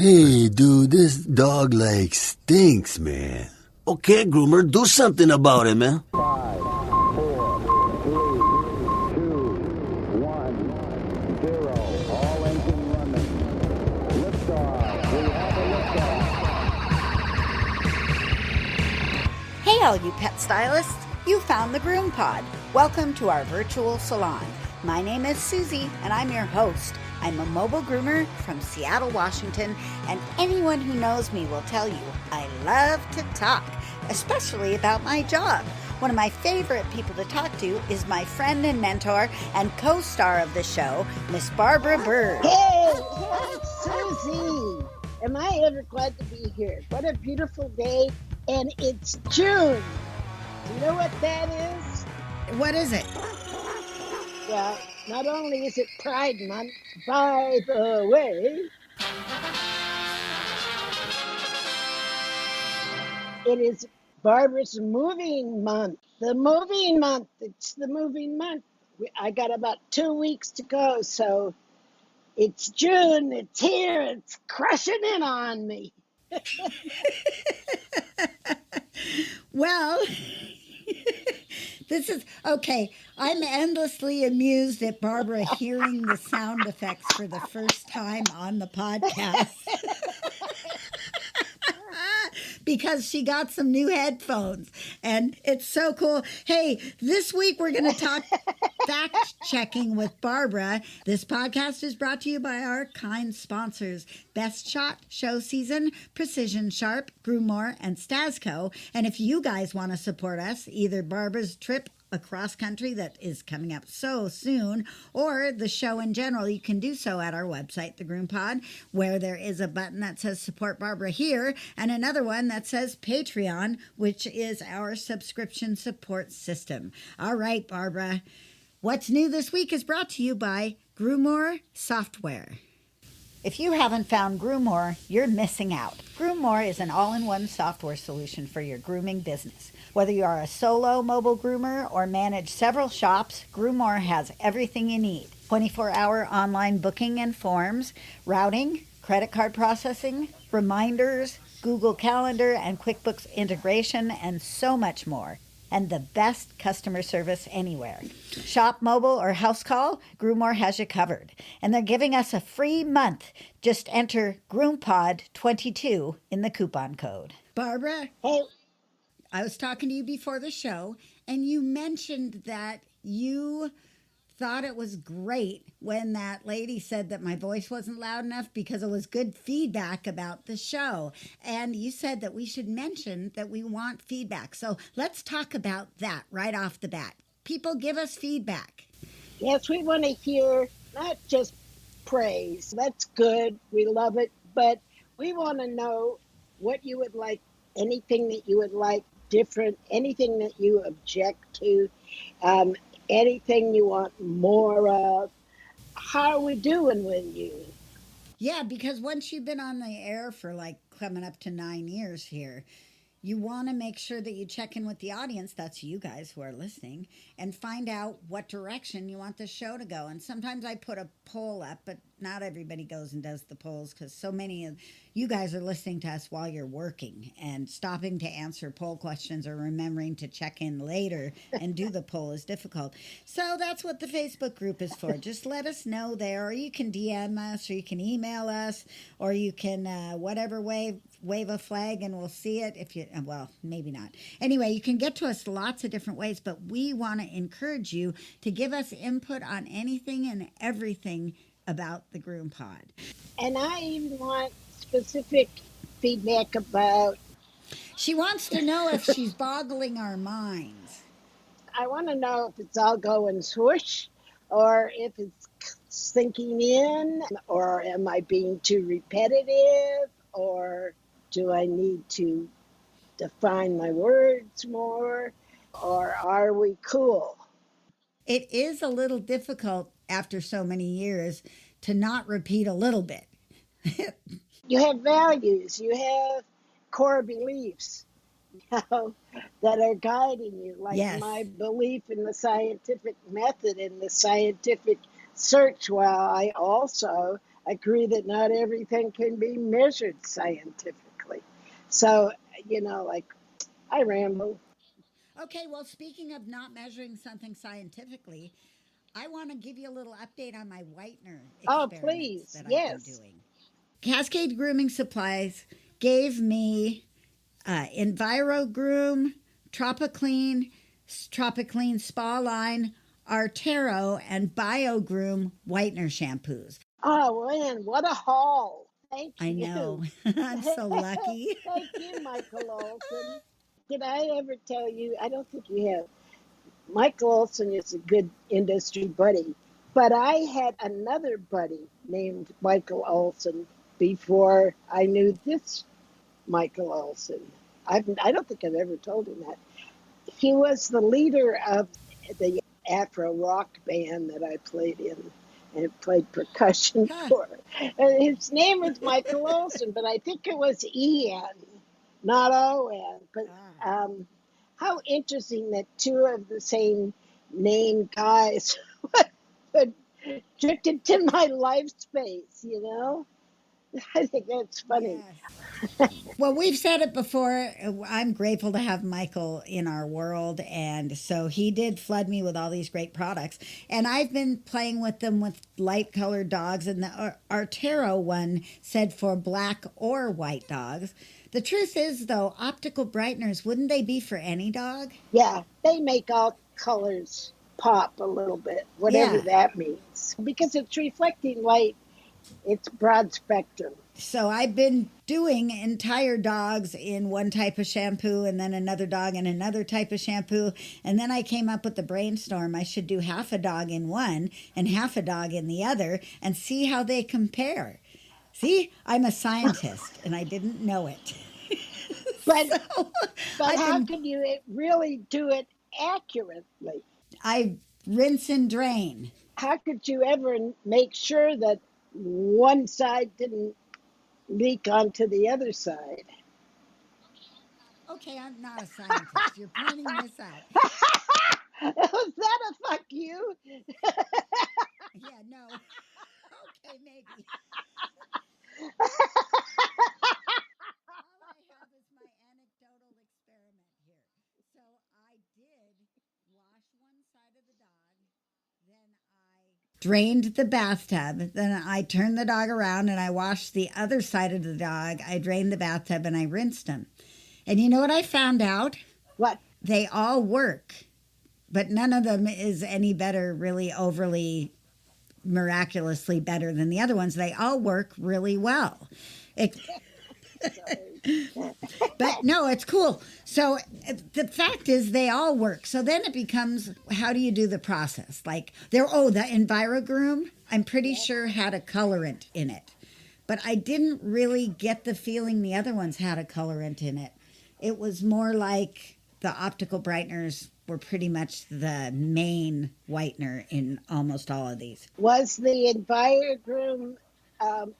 Hey, dude, this dog leg stinks, man. Okay, Groomer, do something about it, man. 5, 4, 3, 2, 1, 0. All engine running. Liftoff. We have a liftoff. Hey, all you pet stylists. You found the GroomPod. Welcome to our virtual salon. My name is Susy, and I'm your host. I'm a mobile groomer from Seattle, Washington, and anyone who knows me will tell you I love to talk, especially about my job. One of my favorite people to talk to is my friend and mentor and co-star of the show, Miss Barbara Bbird. Hey, it's Susy. Am I ever glad to be here? What a beautiful day, and it's June. Do you know what that is? What is it? Well, not only is it Pride Month, by the way, it is Barbara's moving month. The moving month. It's the moving month. I got about 2 weeks to go, so it's June. It's here. It's crushing in on me. Well, this is okay. I'm endlessly amused at Barbara hearing the sound effects for the first time on the podcast. Because she got some new headphones and it's so cool. Hey, this week we're going to talk fact checking with Barbara. This podcast is brought to you by our kind sponsors, Best Shot, Show Season, Precision Sharp, Groomer, and Stasco. And if you guys want to support us, either Barbara's trip across country that is coming up so soon, or the show in general, you can do so at our website, the GroomPod, where there is a button that says support Barbara here and another one that says Patreon, which is our subscription support system. All right, Barbara, what's new this week is brought to you by Groomer Software. If you haven't found Groomer, you're missing out. Groomer is an all-in-one software solution for your grooming business. Whether you are a solo mobile groomer or manage several shops, Groomer has everything you need. 24-hour online booking and forms, routing, credit card processing, reminders, Google Calendar and QuickBooks integration, and so much more. And the best customer service anywhere. Shop mobile or house call, Groomer has you covered. And they're giving us a free month. Just enter GroomPod22 in the coupon code. Barbara, Hey, I was talking to you before the show, and you mentioned that you thought it was great when that lady said that my voice wasn't loud enough because it was good feedback about the show. And you said that we should mention that we want feedback. So let's talk about that right off the bat. People, give us feedback. yes, we want to hear not just praise. That's good. We love it. But we want to know what you would like, anything that you would like different, anything that you object to, anything you want more of. How are we doing with you? Yeah, because once you've been on the air for like coming up to 9 years here, you want to make sure that you check in with the audience, that's you guys who are listening, and find out what direction you want the show to go. And sometimes I put a poll up, but not everybody goes and does the polls because so many of you guys are listening to us while you're working, and stopping to answer poll questions or remembering to check in later and do the poll is difficult. So that's what the Facebook group is for. Just let us know there, or you can DM us, or you can email us, or you can whatever way wave a flag and we'll see it. If you, well, maybe not. Anyway, you can get to us lots of different ways, but we want to encourage you to give us input on anything and everything about the GroomPod. And I even want specific feedback about, She wants to know if she's boggling our minds. I want to know if it's all going swoosh or if it's sinking in, or am I being too repetitive, or do I need to define my words more, or are we cool? It is a little difficult after so many years to not repeat a little bit. You have values, you have core beliefs, that are guiding you, like Yes. my belief in the scientific method and the scientific search, while I also agree that not everything can be measured scientifically. So, like I ramble. Okay, well, speaking of not measuring something scientifically, I want to give you a little update on my whitener Oh, experiments please. that I've been Yes. doing. Cascade Grooming Supplies gave me EnviroGroom, Tropiclean, Tropiclean Spa Line, Artero, and BioGroom whitener shampoos. Oh, man, what a haul. Thank I you. know. I'm so lucky. Thank you, Michael Olson. Did I ever tell you? I don't think you have. Michael Olson is a good industry buddy, but I had another buddy named Michael Olson before I knew this Michael Olson. I don't think I've ever told him that. He was the leader of the Afro rock band that I played in and played percussion Huh. for. And his name was Michael Olson, but I think it was Ian, not Owen. But Ah. um, how interesting that two of the same name guys would drift into my life space, I think that's funny. Yes. Well, we've said it before. I'm grateful to have Michael in our world. And so he did flood me with all these great products. And I've been playing with them with light colored dogs. And the Artero one said for black or white dogs. The truth is, though, optical brighteners, wouldn't they be for any dog? Yeah, they make all colors pop a little bit, whatever Yeah. that means, because it's reflecting light. It's broad spectrum. So I've been doing entire dogs in one type of shampoo and then another dog in another type of shampoo. And then I came up with the brainstorm. I should do half a dog in one and half a dog in the other and see how they compare. See, I'm a scientist and I didn't know it. But So but I've how been, can you really do it accurately? I rinse and drain. How could you ever make sure that one side didn't leak onto the other side? Okay, I'm not a scientist. You're pointing this out. Was that a fuck you? Yeah, no. Okay, maybe. All I have is my anecdotal experiment here. So I did wash one side of the dog, then I drained the bathtub, then I turned the dog around and I washed the other side of the dog. I drained the bathtub and I rinsed him. And you know what I found out? What? They all work, but none of them is any better, really overly miraculously better than the other ones. They all work really well. It, but no, it's cool. So the fact is, they all work. So then it becomes, how do you do the process? Like the EnviroGroom, I'm pretty sure had a colorant in it, but I didn't really get the feeling the other ones had a colorant in it. It was more like the optical brighteners were pretty much the main whitener in almost all of these. Was the EnviroGroom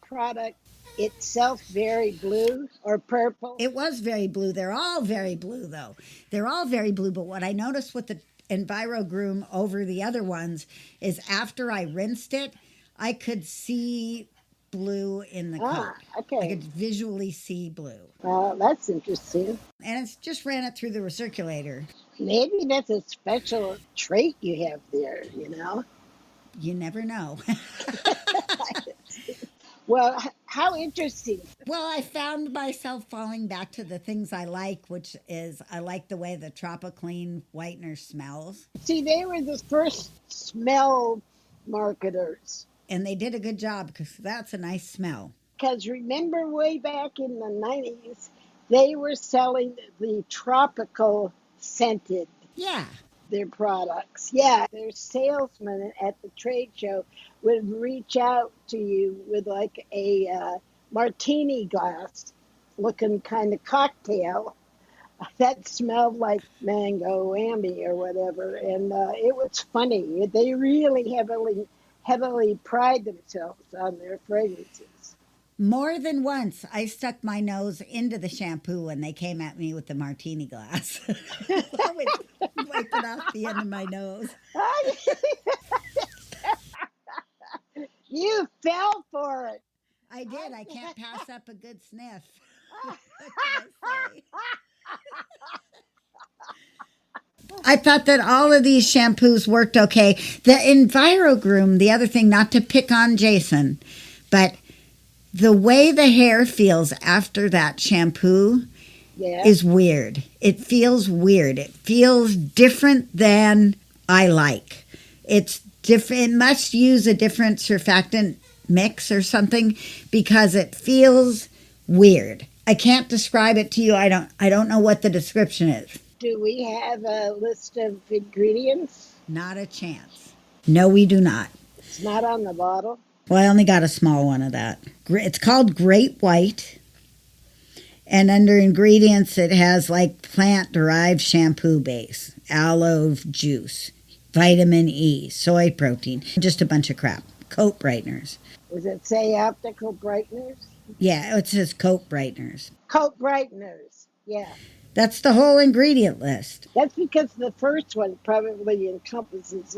product itself very blue or purple? It was very blue. They're all very blue, though. They're all very blue. But what I noticed with the EnviroGroom over the other ones is after I rinsed it, I could see blue in the coat. I Okay. could visually see blue. That's interesting. And it's just ran it through the recirculator. Maybe that's a special trait you have there, You never know. Well, how interesting. Well, I found myself falling back to the things I like, which is I like the way the Tropiclean whitener smells. See, they were the first smell marketers. And they did a good job because that's a nice smell. Because remember, way back in the 90s, they were selling the tropical scented Yeah. their products. Yeah, their salesman at the trade show would reach out to you with like a martini glass looking kind of cocktail that smelled like mango ambi or whatever, and it was funny. They really heavily pride themselves on their fragrances. More than once, I stuck my nose into the shampoo when they came at me with the martini glass. I would wipe it off the end of my nose. You fell for it. I did. I can't pass up a good sniff. What can I say? I thought that all of these shampoos worked okay. The EnviroGroom, the other thing, not to pick on Jason, but the way the hair feels after that shampoo Yeah. is weird. It feels weird. It feels different than I like. It's different. It must use a different surfactant mix or something because it feels weird. I can't describe it to you. I don't know what the description is. Do we have a list of ingredients? Not a chance. No, we do not. It's not on the bottle. Well, I only got a small one of that. It's called Great White. And under ingredients, it has like plant-derived shampoo base, aloe juice, vitamin E, soy protein, just a bunch of crap. Coat brighteners. Does it say optical brighteners? Yeah, it says coat brighteners. Coat brighteners. Yeah. That's the whole ingredient list. That's because the first one probably encompasses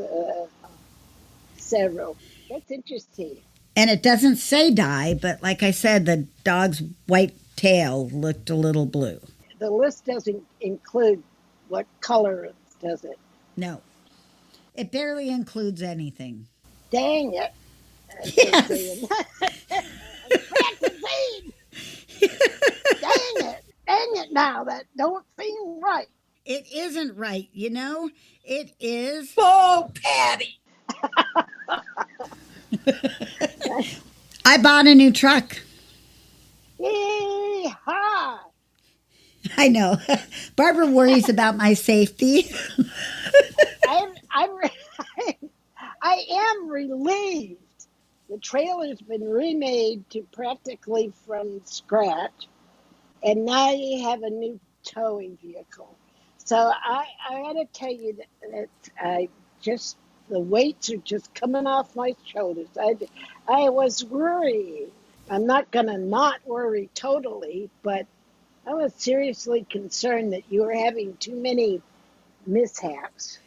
several. That's interesting. And it doesn't say dye, but like I said, the dog's white tail looked a little blue. The list doesn't include what color it does it. No, it barely includes anything. Dang it. Yes. Plant the seed. Dang it. Dang it now. That don't seem right. It isn't right, you know? It is. Oh, Patty. I bought a new truck. Yee-haw. I know. Barbara worries about my safety. I am relieved. The trailer's been remade to practically from scratch, and now you have a new towing vehicle. So I got to tell you that I just the weights are just coming off my shoulders. I was worried. I'm not going to not worry totally, but I was seriously concerned that you were having too many mishaps.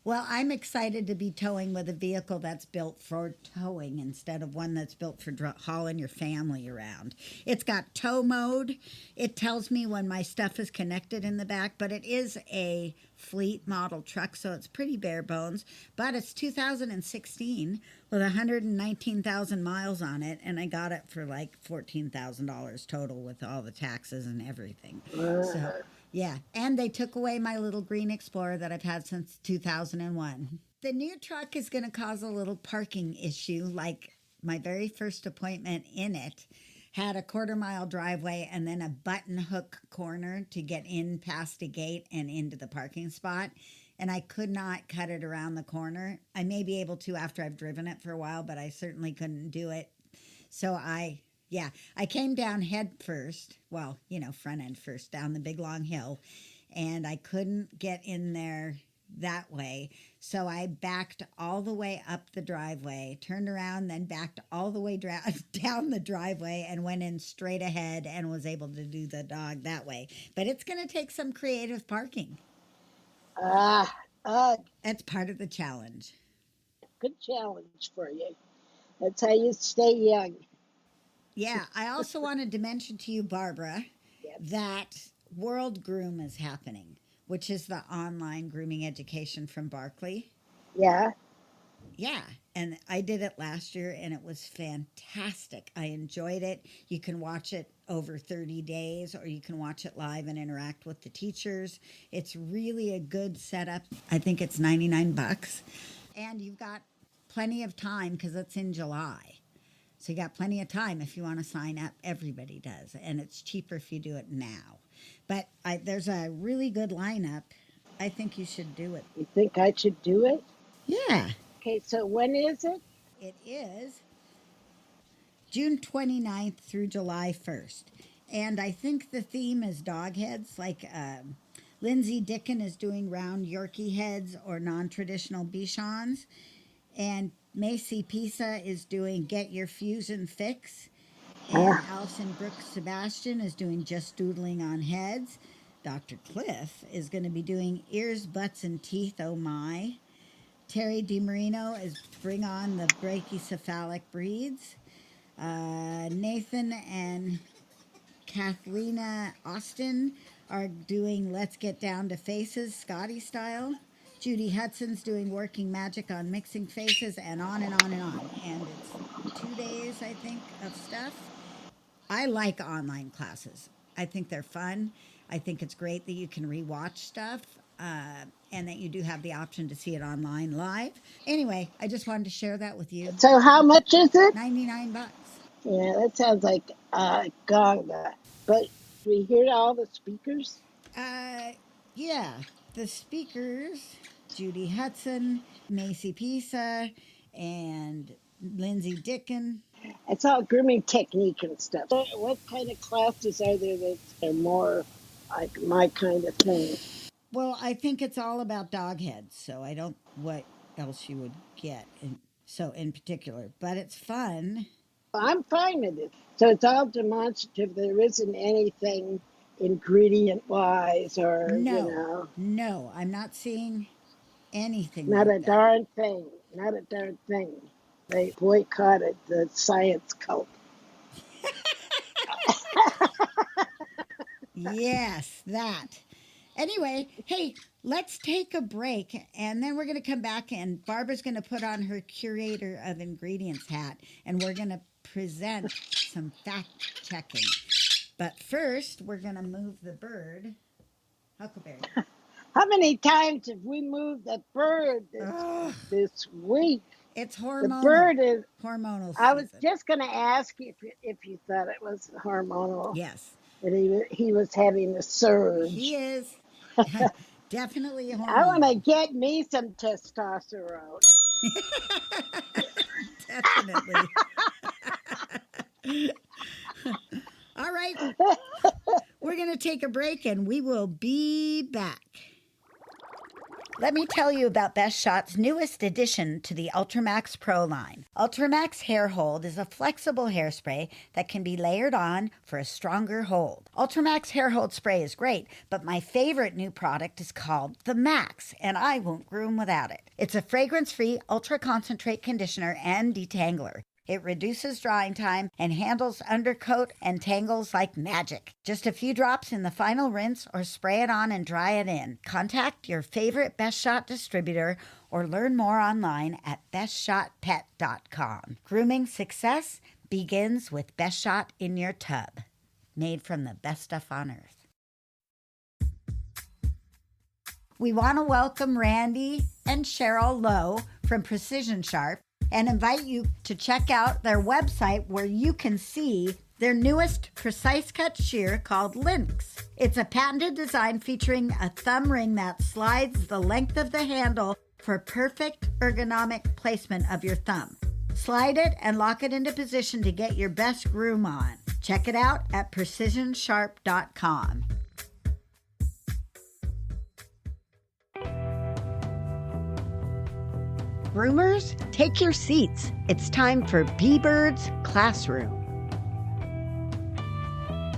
Well, I'm excited to be towing with a vehicle that's built for towing instead of one that's built for hauling your family around. It's got tow mode. It tells me when my stuff is connected in the back, but it is a fleet model truck, so it's pretty bare bones. But it's 2016 with 119,000 miles on it, and I got it for like $14,000 total with all the taxes and everything. So. Yeah, and they took away my little green Explorer that I've had since 2001. The new truck is going to cause a little parking issue. Like my very first appointment in it had a 1/4 mile driveway and then a button hook corner to get in past a gate and into the parking spot. And I could not cut it around the corner. I may be able to after I've driven it for a while, but I certainly couldn't do it. So I came down head first, well, front end first, down the big long hill, and I couldn't get in there that way. So I backed all the way up the driveway, turned around, then backed all the way down the driveway and went in straight ahead and was able to do the dog that way. But it's going to take some creative parking. That's part of the challenge. Good challenge for you. That's how you stay young. Yeah, I also wanted to mention to you, Barbara, that World Groom is happening, which is the online grooming education from Barkley. Yeah. Yeah, and I did it last year, and it was fantastic. I enjoyed it. You can watch it over 30 days, or you can watch it live and interact with the teachers. It's really a good setup. I think it's $99, and you've got plenty of time because it's in July. So you got plenty of time if you want to sign up. Everybody does. And it's cheaper if you do it now. But there's a really good lineup. I think you should do it. You think I should do it? Yeah. Okay, so when is it? It is June 29th through July 1st. And I think the theme is dog heads. Like Lindsay Dickon is doing round Yorkie heads or non-traditional Bichons. And Macy Pisa is doing Get Your Fusion Fix. And Allison Brooks Sebastian is doing Just Doodling on Heads. Dr. Cliff is going to be doing Ears, Butts, and Teeth, oh my. Terry DiMarino is Bring On the Brachycephalic Breeds. Nathan and Kathlena Austin are doing Let's Get Down to Faces, Scotty style. Judy Hudson's doing Working Magic on Mixing Faces, and on and on and on. And it's 2 days, I think, of stuff. I like online classes. I think they're fun. I think it's great that you can rewatch stuff and that you do have the option to see it online live. Anyway, I just wanted to share that with you. So how much is it? $99. Yeah, that sounds like Ganga. But we hear all the speakers. Uh, yeah, the speakers, Judy Hudson, Macy Pisa, and Lindsay Dickin. It's all grooming technique and stuff. What kind of classes are there that are more like my kind of thing? Well, I think it's all about dog heads, so I don't what else you would get in particular, but it's fun. I'm fine with it. So it's all demonstrative. There isn't anything ingredient wise or, No, no, I'm not seeing anything not like a that. darn thing. Not a darn thing. They boycotted the science cult. Yes, that. Anyway, hey, let's take a break and then we're going to come back and Barbara's going to put on her curator of ingredients hat and we're going to present some fact checking. But first, we're going to move the bird, Huckleberry. How many times have we moved the bird Ugh, this week? it's The hormonal. bird is. Hormonal I was season. just going to ask you if you thought it was hormonal. Yes, That he was having a surge. he is. Definitely I want to hormonal. get me some testosterone. Definitely. All right. We're going to take a break and we will be back. Let me tell you about Best Shot's newest addition to the Ultramax Pro line. Ultramax Hair Hold is a flexible hairspray that can be layered on for a stronger hold. Ultramax Hair Hold Spray is great, but my favorite new product is called the Max, and I won't groom without it. It's a fragrance-free ultra-concentrate conditioner and detangler. It reduces drying time and handles undercoat and tangles like magic. Just a few drops in the final rinse or spray it on and dry it in. Contact your favorite Best Shot distributor or learn more online at bestshotpet.com. Grooming success begins with Best Shot in your tub. Made from the best stuff on earth. We want to welcome Randy and Cheryl Lowe from Precision Sharp and invite you to check out their website where you can see their newest precise cut shear called Lynx. It's a patented design featuring a thumb ring that slides the length of the handle for perfect ergonomic placement of your thumb. Slide it and lock it into position to get your best groom on. Check it out at precisionsharp.com. Groomers, take your seats. It's time for Bbird's Classroom.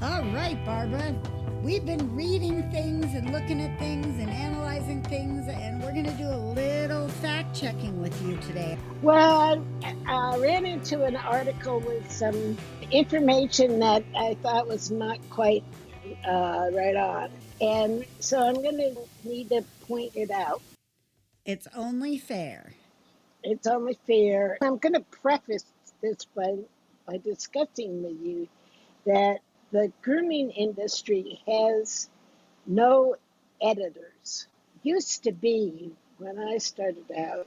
All right, Barbara. We've been reading things and looking at things and analyzing things, and we're going to do a little fact checking with you today. Well, I ran into an article with some information that I thought was not quite right on. And so I'm going to need to point it out. It's only fair. It's only fair. I'm going to preface this by discussing with you that the grooming industry has no editors. Used to be, when I started out,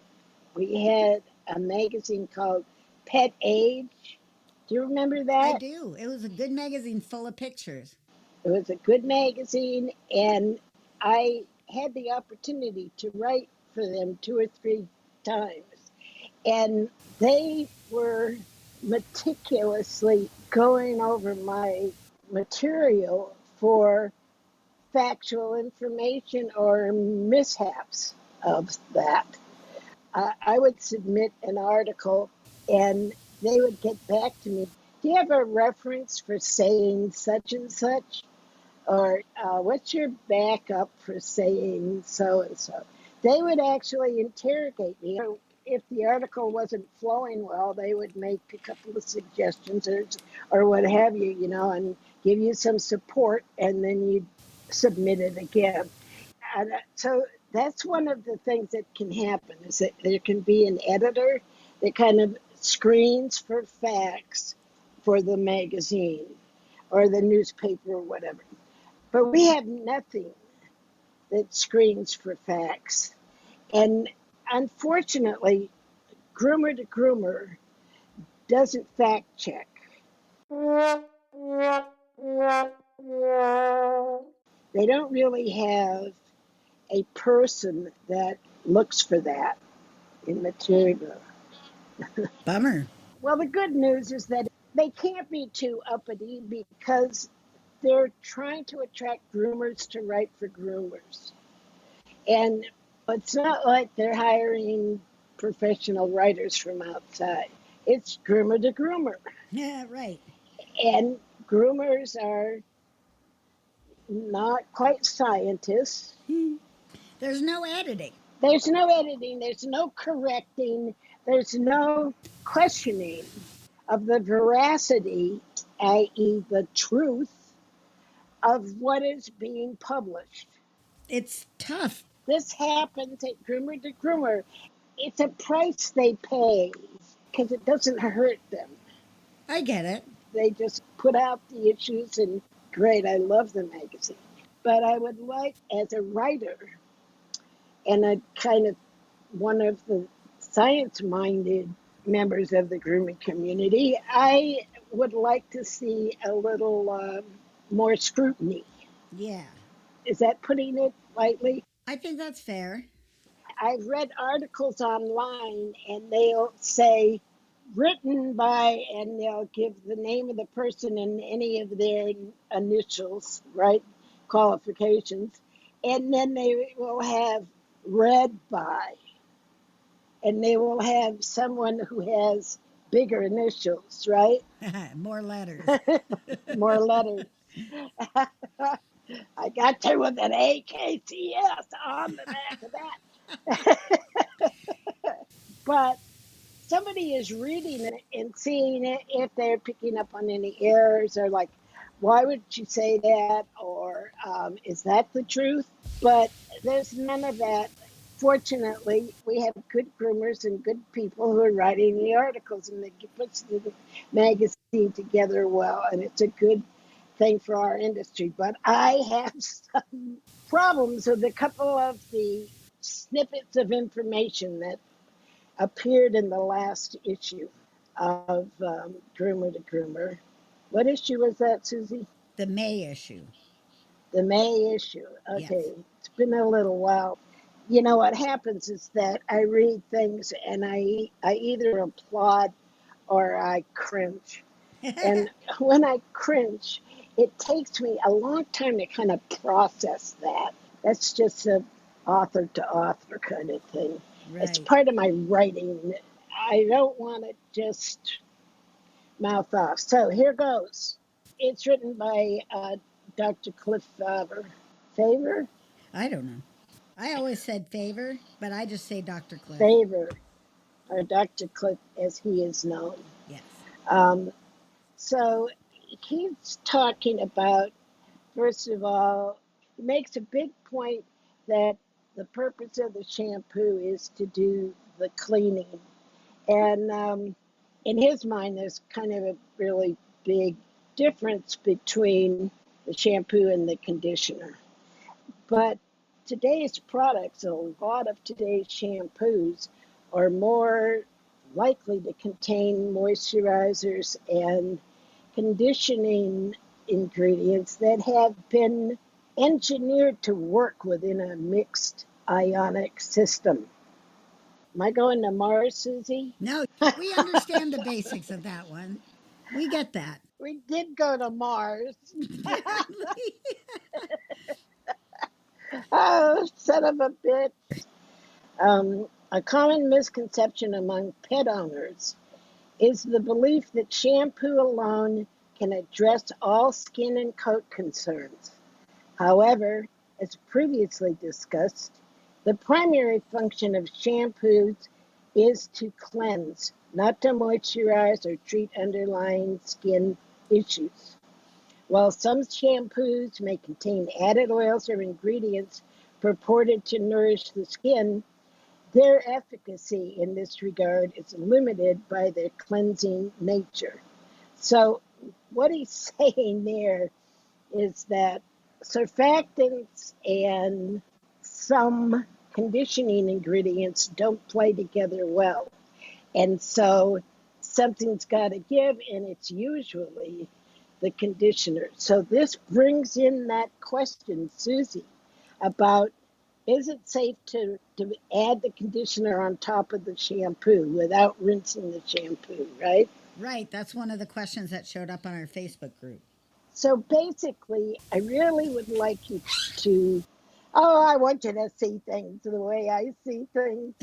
we had a magazine called Pet Age. Do you remember that? I do. It was a good magazine full of pictures. It was a good magazine, and I had the opportunity to write for them 2 or 3 times. And they were meticulously going over my material for factual information or mishaps of that. I would submit an article and they would get back to me. Do you have a reference for saying such and such? Or what's your backup for saying so and so? They would actually interrogate me. If the article wasn't flowing well, they would make a couple of suggestions or what have you, and give you some support, and then you'd submit it again. And so that's one of the things that can happen is that there can be an editor that kind of screens for facts for the magazine or the newspaper or whatever. But we have nothing that screens for facts. And unfortunately, Groomer to Groomer doesn't fact check. They don't really have a person that looks for that in material. Bummer. Well, the good news is that they can't be too uppity because they're trying to attract groomers to write for groomers. And it's not like they're hiring professional writers from outside. It's groomer to groomer. Yeah, right. And groomers are not quite scientists. There's no editing. There's no editing, there's no correcting, there's no questioning of the veracity, i.e., the truth of what is being published. It's tough. This happens at Groomer to Groomer. It's a price they pay because it doesn't hurt them. I get it. They just put out the issues, and great, I love the magazine. But I would like, as a writer, and a kind of one of the science-minded members of the grooming community, I would like to see a little more scrutiny. Yeah. Is that putting it lightly? I think that's fair. I've read articles online and they'll say written by, and they'll give the name of the person and any of their initials, right? Qualifications. And then they will have read by, and they will have someone who has bigger initials, right? More letters. More letters. I got you with an AKTS on the back of that. But somebody is reading it and seeing it, if they're picking up on any errors, or like, why would you say that? Or is that the truth? But there's none of that. Fortunately, we have good groomers and good people who are writing the articles, and they put the magazine together well, and it's a good thing for our industry. But I have some problems with a couple of the snippets of information that appeared in the last issue of Groomer to Groomer. What issue was that, Susie? The May issue. The May issue. Okay, Yes. It's been a little while. You know what happens is that I read things and I either applaud or I cringe. And when I cringe, it takes me a long time to kind of process that. That's just a author to author kind of thing. It's Right. part of my writing. I don't want to just mouth off. So here goes. It's written by Dr. Cliff Favor. I don't know. I always said favor, but I just say Dr. Cliff. Favor, or Dr. Cliff as he is known. Yes. So he's talking about, first of all, he makes a big point that the purpose of the shampoo is to do the cleaning. And in his mind, there's kind of a really big difference between the shampoo and the conditioner. But today's products, a lot of today's shampoos, are more likely to contain moisturizers and conditioning ingredients that have been engineered to work within a mixed ionic system. Am I going to Mars, Susie? No, we understand the basics of that one. We get that. We did go to Mars. Oh, son of a bitch. A common misconception among pet owners is the belief that shampoo alone can address all skin and coat concerns. However, as previously discussed, The primary function of shampoos is to cleanse, not to moisturize or treat underlying skin issues. While some shampoos may contain added oils or ingredients purported to nourish the skin, their efficacy in this regard is limited by their cleansing nature. So, what he's saying there is that surfactants and some conditioning ingredients don't play together well. And so something's got to give, and it's usually the conditioner. So this brings in that question, Susie, about is it safe to add the conditioner on top of the shampoo without rinsing the shampoo, right? Right. That's one of the questions that showed up on our Facebook group. So basically, I really would like you to, oh, I want you to see things the way I see things.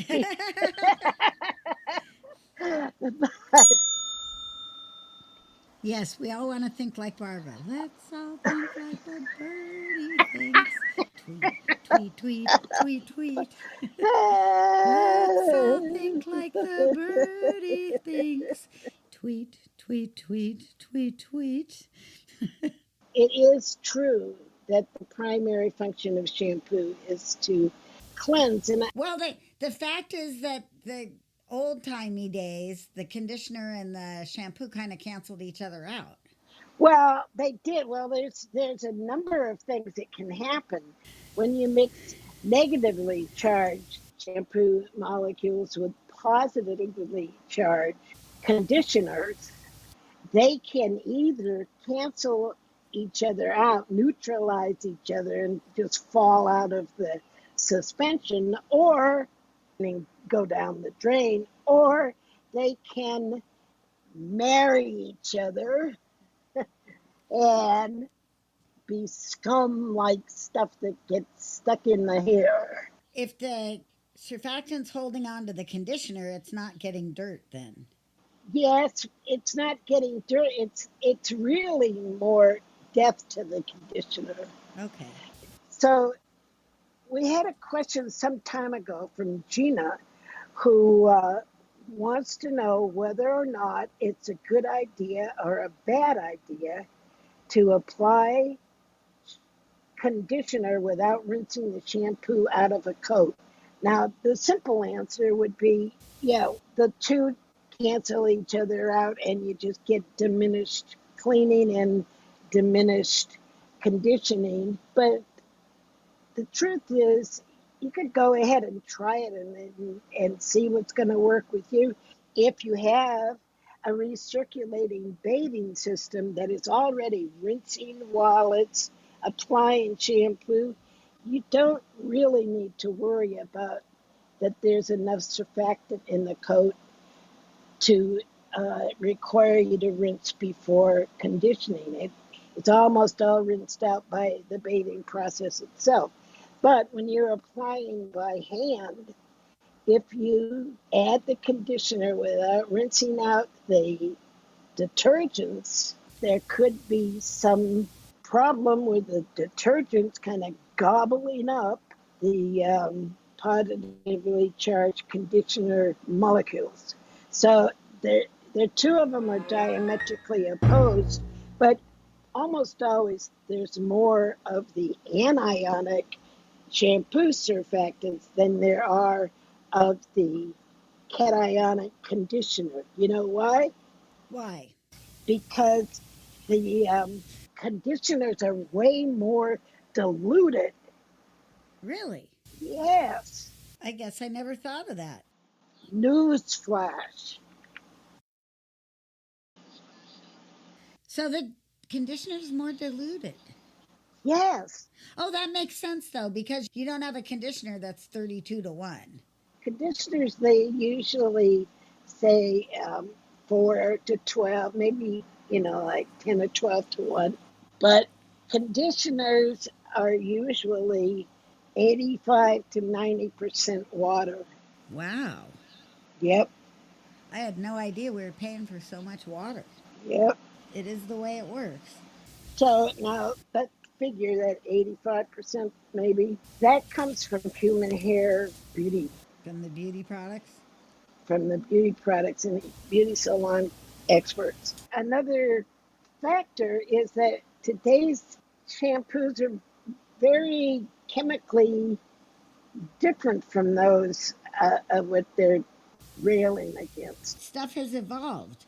But Yes, we all want to think like Barbara. Let's all think like the birdie thinks. Tweet, tweet, tweet, tweet, tweet. Let's all think like the birdie thinks. Tweet, tweet, tweet, tweet, tweet. it is true that the primary function of shampoo is to cleanse. And Well, the fact is that the old timey days, the conditioner and the shampoo kind of canceled each other out. well, they did. Well, there's a number of things that can happen when you mix negatively charged shampoo molecules with positively charged conditioners. They can either cancel each other out, neutralize each other, and just fall out of the suspension, or go down the drain, or they can marry each other and be scum like stuff that gets stuck in the hair. If the surfactant's holding on to the conditioner, it's not getting dirt then. Yes, it's not getting dirt. It's really more death to the conditioner. Okay. So we had a question some time ago from Gina, who wants to know whether or not it's a good idea or a bad idea to apply conditioner without rinsing the shampoo out of a coat. Now, the simple answer would be, yeah, the two cancel each other out and you just get diminished cleaning and diminished conditioning. But the truth is, you could go ahead and try it and see what's going to work with you. If you have a recirculating bathing system that is already rinsing while it's applying shampoo, you don't really need to worry about that there's enough surfactant in the coat to require you to rinse before conditioning. It's almost all rinsed out by the bathing process itself. But when you're applying by hand, if you add the conditioner without rinsing out the detergents, there could be some problem with the detergents kind of gobbling up the positively charged conditioner molecules. So there two of them are diametrically opposed, but almost always there's more of the anionic shampoo surfactants than there are of the cationic conditioner. You know why? Why? Because the conditioners are way more diluted. Really? Yes. I guess I never thought of that. Newsflash. So the conditioner is more diluted. Yes. Oh, that makes sense though, because you don't have a conditioner that's 32 to 1. Conditioners, they usually say 4 to 12, maybe, like 10 or 12 to 1. But conditioners are usually 85 to 90% water. Wow. Yep, I had no idea we were paying for so much water. yep. It is the way it works. So now, but figure that 85% maybe, that comes from human hair beauty, From the beauty products? from the beauty products and beauty salon experts. Another factor is that today's shampoos are very chemically different from those of what they're railing against. Stuff has evolved.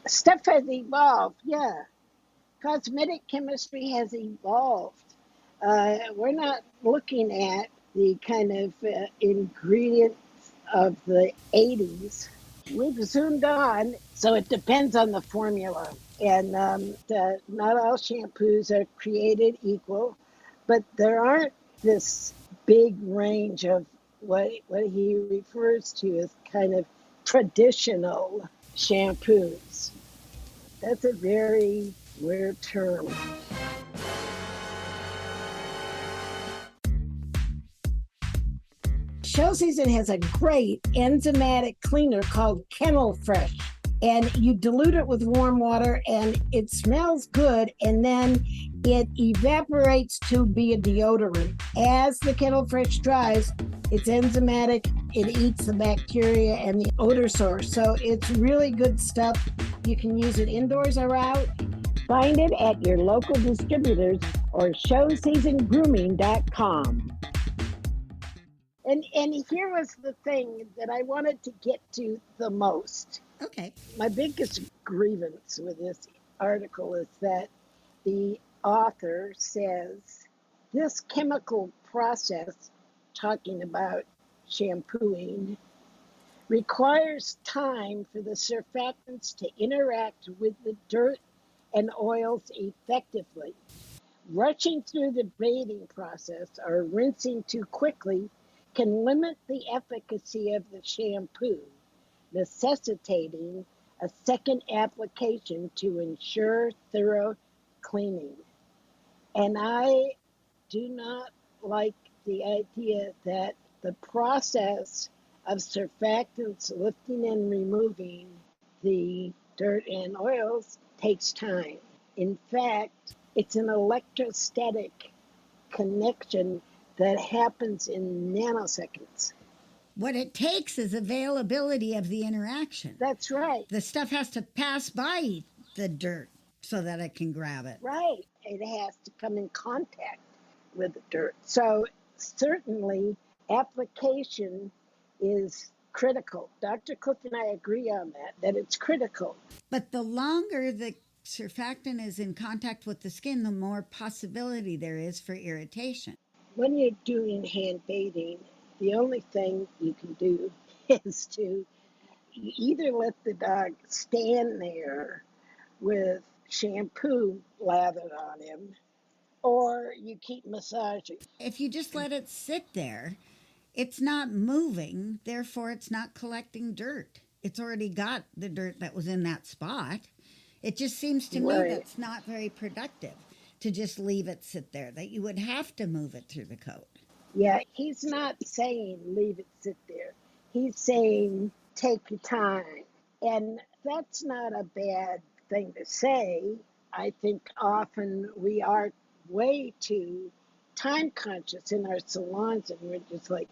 Stuff has evolved, yeah. Cosmetic chemistry has evolved. We're not looking at the kind of ingredients of the 80s. We've zoomed on, so it depends on the formula. And not all shampoos are created equal, but there aren't this big range of what he refers to as kind of traditional shampoos. That's a very weird term. Show Season has a great enzymatic cleaner called Kennel Fresh. And you dilute it with warm water and it smells good, and then it evaporates to be a deodorant. As the Kennel Fresh dries, it's enzymatic, it eats the bacteria and the odor source. So it's really good stuff. You can use it indoors or out. Find it at your local distributors or showseasongrooming.com. And here was the thing that I wanted to get to the most. Okay. My biggest grievance with this article is that the author says this chemical process, talking about shampooing, requires time for the surfactants to interact with the dirt and oils effectively. Rushing through the bathing process or rinsing too quickly can limit the efficacy of the shampoo, necessitating a second application to ensure thorough cleaning. And I do not like the idea that the process of surfactants lifting and removing the dirt and oils takes time. In fact, it's an electrostatic connection that happens in nanoseconds. What it takes is availability of the interaction. That's right. The stuff has to pass by the dirt so that it can grab it. Right. It has to come in contact with the dirt. So certainly application is critical. Dr. Cook and I agree on that it's critical. But the longer the surfactant is in contact with the skin, the more possibility there is for irritation. When you're doing hand bathing, the only thing you can do is to either let the dog stand there with shampoo lathered on him, or you keep massaging. If you just let it sit there, it's not moving, therefore it's not collecting dirt. It's already got the dirt that was in that spot. It just seems to me Right. that's not very productive to just leave it sit there, that you would have to move it through the coat. Yeah, he's not saying leave it sit there. He's saying take your time. And that's not a bad thing to say. I think often we are way too time conscious in our salons, and we're just like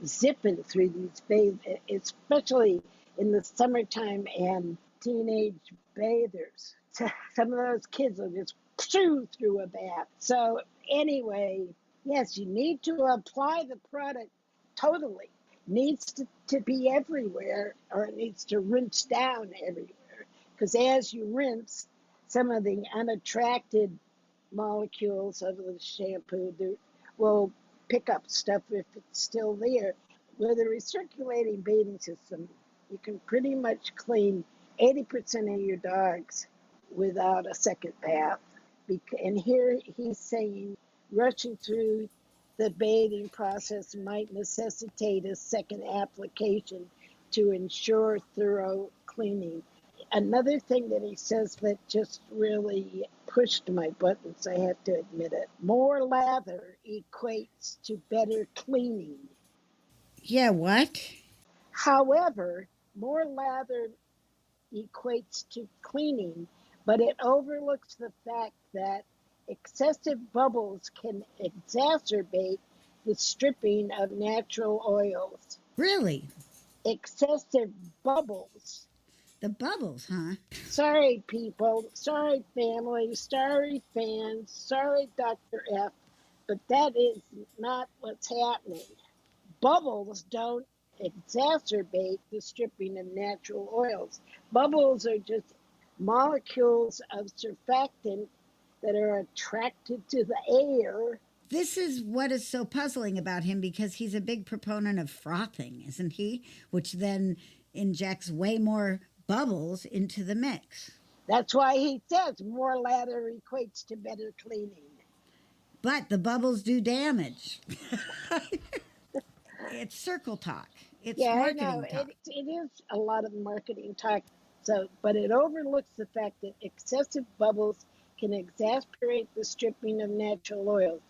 zipping through these baths, especially in the summertime and teenage bathers. So some of those kids will just chew through a bath. So anyway, yes, you need to apply the product totally. Needs to be everywhere, or it needs to rinse down everywhere. Because as you rinse, some of the unattracted molecules of the shampoo will pick up stuff if it's still there. With a recirculating bathing system, you can pretty much clean 80% of your dogs without a second bath. And here he's saying rushing through the bathing process might necessitate a second application to ensure thorough cleaning. Another thing that he says that just really pushed my buttons, I have to admit it. More lather equates to better cleaning. Yeah, what? However, more lather equates to cleaning, but it overlooks the fact that excessive bubbles can exacerbate the stripping of natural oils. Really? Excessive bubbles. The bubbles, huh? Sorry, people. Sorry, family. Sorry, fans. Sorry, Dr. F. But that is not what's happening. Bubbles don't exacerbate the stripping of natural oils. Bubbles are just molecules of surfactant that are attracted to the air. This is what is so puzzling about him because he's a big proponent of frothing, isn't he? Which then injects way more bubbles into the mix. That's why he says more lather equates to better cleaning. But the bubbles do damage. It's circle talk. It's Yeah, I marketing know. talk. It is a lot of marketing talk. So, but it overlooks the fact that excessive bubbles can exasperate the stripping of natural oils.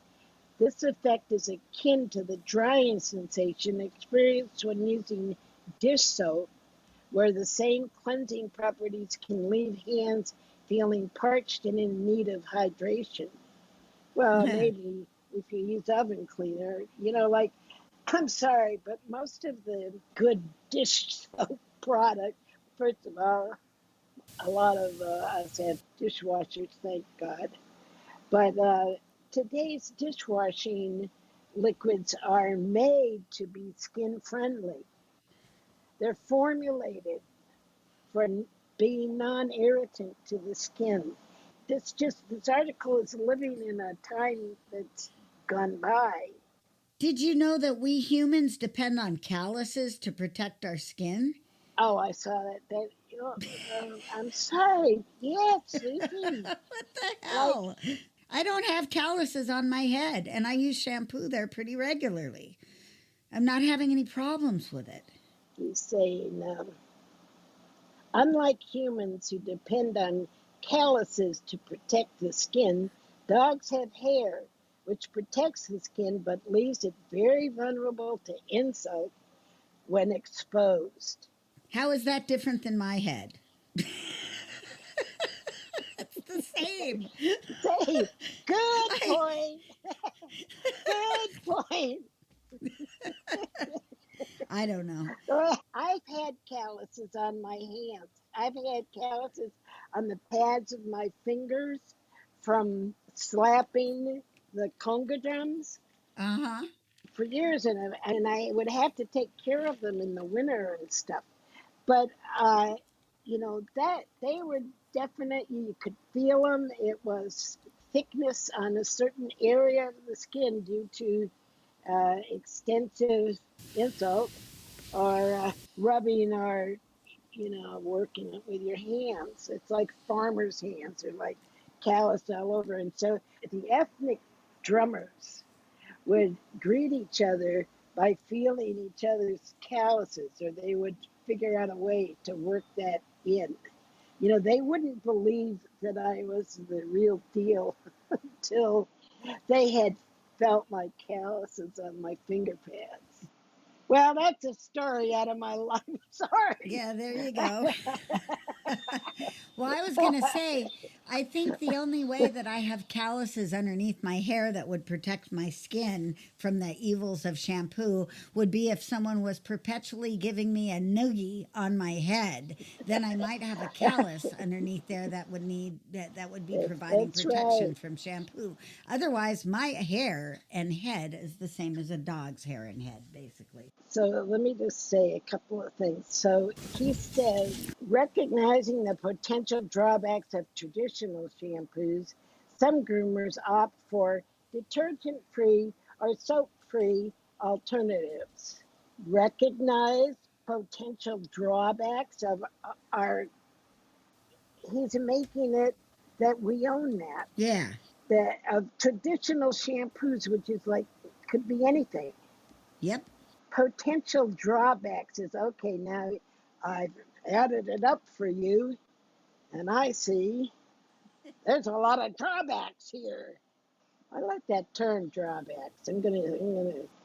This effect is akin to the drying sensation experienced when using dish soap, where the same cleansing properties can leave hands feeling parched and in need of hydration. Well, maybe if you use oven cleaner, like, I'm sorry, but most of the good dish soap product, first of all, a lot of us have dishwashers, thank God. But today's dishwashing liquids are made to be skin friendly. They're formulated for being non irritant to the skin. This article is living in a time that's gone by. Did you know that we humans depend on calluses to protect our skin? Oh, I saw that. I'm sorry. Yes, Susie. What the Like hell? I don't have calluses on my head, and I use shampoo there pretty regularly. I'm not having any problems with it. he's saying, unlike humans who depend on calluses to protect the skin, dogs have hair which protects the skin but leaves it very vulnerable to insult when exposed. How is that different than my head? It's the same. Say, good point. Good point. I don't know. I've had calluses on my hands. I've had calluses on the pads of my fingers from slapping the conga drums Uh huh. for years, and I would have to take care of them in the winter and stuff. But that they were definite. You could feel them. It was thickness on a certain area of the skin due to extensive insult or rubbing or working it with your hands. It's like farmers' hands are like calloused all over. And so the ethnic drummers would greet each other by feeling each other's calluses, or they would figure out a way to work that in. They wouldn't believe that I was the real deal until they had felt my calluses on my finger pads. Well, that's a story out of my life. Sorry. Yeah, there you go. Well, I was going to say, I think the only way that I have calluses underneath my hair that would protect my skin from the evils of shampoo would be if someone was perpetually giving me a noogie on my head. Then I might have a callus underneath there that would be providing That's protection right. from shampoo. Otherwise, my hair and head is the same as a dog's hair and head, basically. So let me just say a couple of things. So he says, recognizing the potential drawbacks of traditional shampoos, some groomers opt for detergent-free or soap-free alternatives. Recognize potential drawbacks of our, he's making it that we own that. Yeah. That of traditional shampoos, which is like, could be anything. Yep. Potential drawbacks is okay. Now I've added it up for you, and I see there's a lot of drawbacks here. I like that term, drawbacks. I'm gonna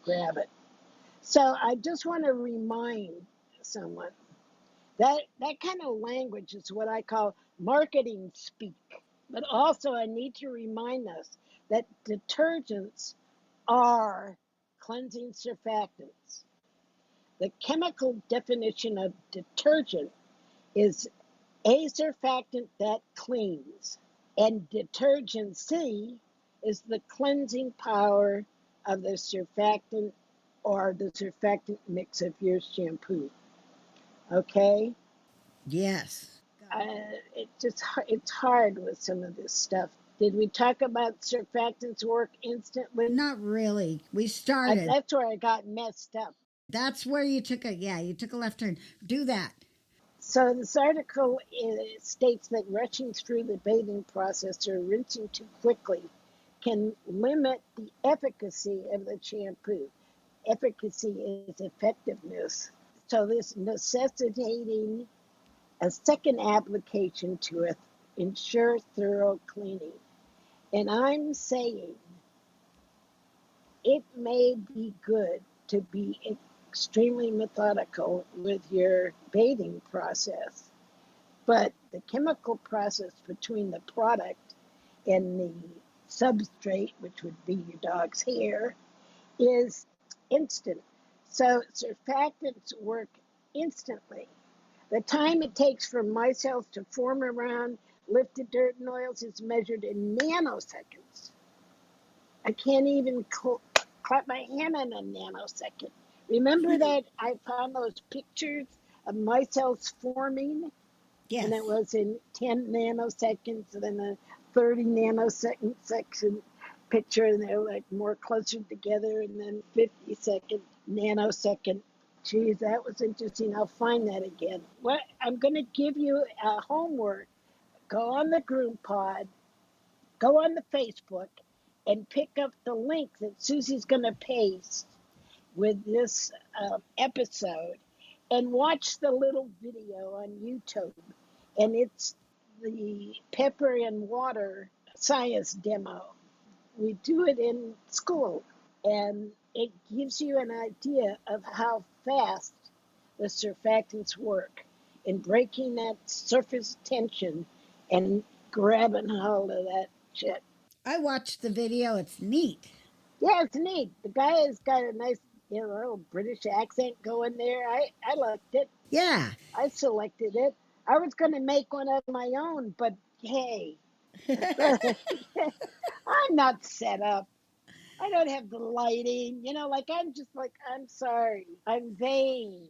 grab it. So I just want to remind someone that that kind of language is what I call marketing speak. But also, I need to remind us that detergents are cleansing surfactants. The chemical definition of detergent is a surfactant that cleans, and detergent C is the cleansing power of the surfactant or the surfactant mix of your shampoo. Okay? Yes. It's hard with some of this stuff. Did we talk about surfactants work instantly? Not really. We started. That's where I got messed up. That's where you took a left turn. Do that. So this article states that rushing through the bathing process or rinsing too quickly can limit the efficacy of the shampoo. Efficacy is effectiveness. So this necessitating a second application to ensure thorough cleaning. And I'm saying it may be good to be extremely methodical with your bathing process, but the chemical process between the product and the substrate, which would be your dog's hair, is instant. So surfactants work instantly. The time it takes for micelles to form around lifted dirt and oils is measured in nanoseconds. I can't even clap my hand in a nanosecond. Remember that I found those pictures of micelles forming, Yes. and it was in 10 nanoseconds, and then a 30 nanosecond section picture, and they're like more closer together, and then 50-second nanosecond. Geez, that was interesting. I'll find that again. What I'm going to give you a homework. Go on the GroomPod, go on the Facebook, and pick up the link that Susy's going to paste with this episode, and watch the little video on YouTube. And it's the pepper and water science demo. We do it in school, and it gives you an idea of how fast the surfactants work in breaking that surface tension and grabbing hold of that shit. I watched the video. It's neat. Yeah, it's neat. The guy has got a nice, little British accent going there. I liked it. Yeah. I selected it. I was going to make one of my own, but hey, I'm not set up. I don't have the lighting. I'm sorry. I'm vain.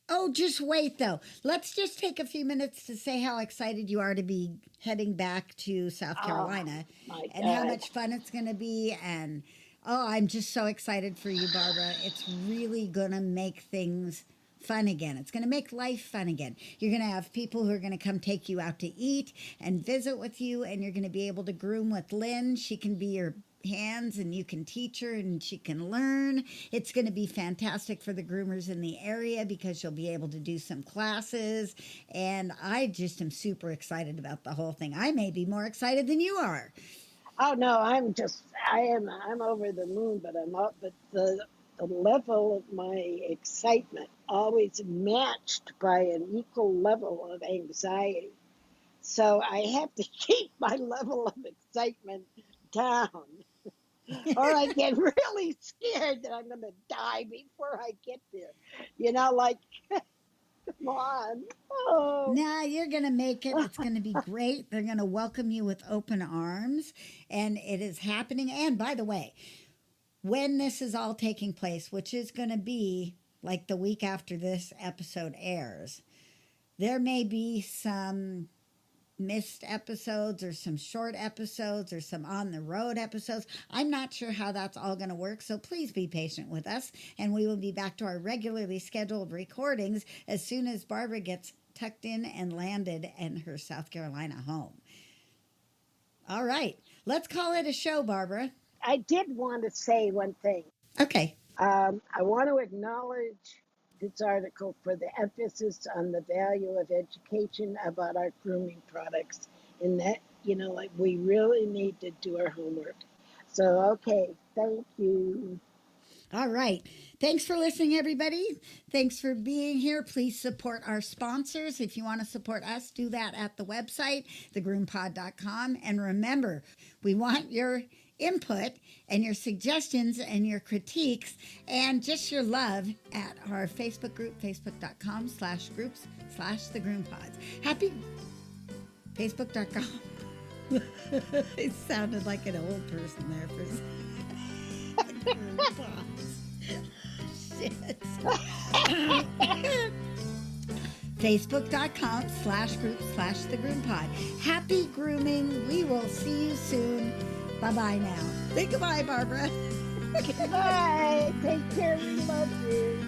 Oh, just wait though. Let's just take a few minutes to say how excited you are to be heading back to South Oh, Carolina my and how God. much fun it's going to be. And oh, I'm just so excited for you, Barbara. It's really going to make things fun again. It's going to make life fun again. You're going to have people who are going to come take you out to eat and visit with you, and you're going to be able to groom with Lynn. She can be your hands and you can teach her and she can learn. It's going to be fantastic for the groomers in the area because you'll be able to do some classes. And I just am super excited about the whole thing. I may be more excited than you are. Oh no, I'm over the moon, but I'm up. But the level of my excitement always matched by an equal level of anxiety. So I have to keep my level of excitement down, or I get really scared that I'm going to die before I get there. Like, come on. Oh, Nah, you're going to make it. It's going to be great. They're going to welcome you with open arms. And it is happening. And by the way, when this is all taking place, which is going to be like the week after this episode airs, there may be some missed episodes or some short episodes or some on the road episodes. I'm not sure how that's all going to work, so please be patient with us, and we will be back to our regularly scheduled recordings as soon as Barbara gets tucked in and landed in her South Carolina home. All right, let's call it a show, Barbara. I did want to say one thing. Okay. I want to acknowledge this article for the emphasis on the value of education about our grooming products, and that, we really need to do our homework. So, okay, thank you. All right. Thanks for listening, everybody. Thanks for being here. Please support our sponsors. If you want to support us, do that at the website, thegroompod.com. And remember, we want your input and your suggestions and your critiques and just your love at our Facebook group, facebook.com/groups/thegroompods. Happy Facebook.com. It sounded like an old person there for a second. Shit. Facebook.com/group/thegroompod. Happy grooming. We will see you soon. Bye-bye now. Say goodbye, Barbara. Goodbye. Take care. We love you.